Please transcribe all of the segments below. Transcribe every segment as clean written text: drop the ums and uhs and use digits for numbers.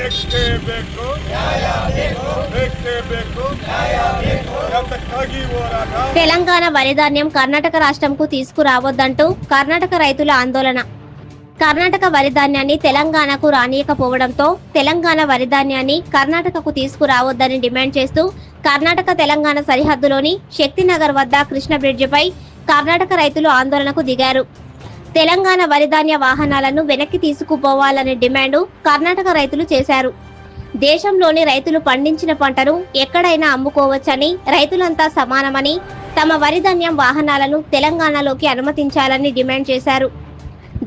ಬೇಕೇ ಬೇಕು, ಬೇಕೇ ಬೇಕು. ఎంతకాగి పోరాట. తెలంగాణ వరిధాన్యం కర్ణాటక రాష్ట్రంకు తీసుకురావద్దంటూ కర్ణాటక రైతుల ఆందోళన. కర్ణాటక వరిధాన్యాన్ని తెలంగాణకు రానియకపోవడంతో తెలంగాణ వరిధాన్యాన్ని కర్ణాటకకు తీసుకురావద్దని డిమాండ్ చేస్తూ కర్ణాటక తెలంగాణ సరిహద్దులోని శక్తినగర్ వద్ద కృష్ణ బ్రిడ్జిపై కర్ణాటక రైతులు ఆందోళనకు దిగారు. తెలంగాణ వరిధాన్య వాహనాలను వెనక్కి తీసుకుపోవాలనే డిమాండ్ కర్ణాటక రైతులు చేశారు. దేశంలోని రైతులు పండించిన పంటను ఎక్కడైనా అమ్ముకోవచ్చని, రైతులంతా సమానమని, తమ వరిధాన్యం వాహనాలను తెలంగాణలోకి అనుమతించాలని డిమాండ్ చేశారు.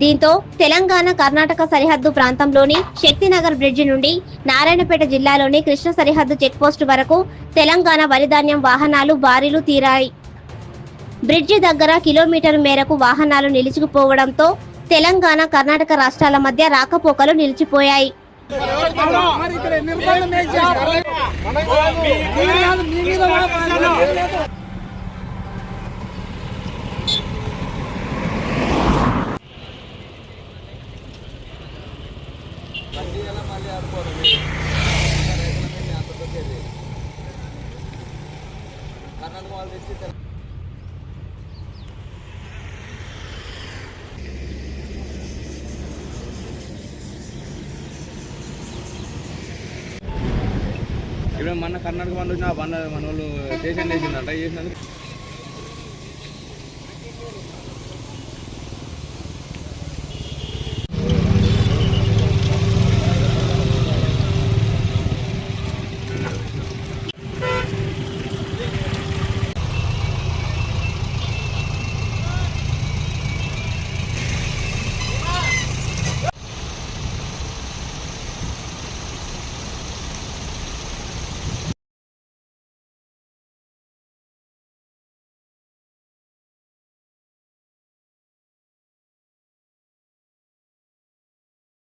దీంతో తెలంగాణ కర్ణాటక సరిహద్దు ప్రాంతంలోని శక్తినగర్ బ్రిడ్జి నుండి నారాయణపేట జిల్లాలోని కృష్ణ సరిహద్దు చెక్పోస్టు వరకు తెలంగాణ వరిధాన్యం వాహనాలు బారీలు తీరాయి. బ్రిడ్జి దగ్గర కిలోమీటరు మేరకు వాహనాలు నిలిచిపోవడంతో తెలంగాణ కర్ణాటక రాష్ట్రాల మధ్య రాకపోకలు నిలిచిపోయాయి. ఇప్పుడు మన కర్ణాటక మన వాళ్ళు స్టేషన్ వేసిందంట.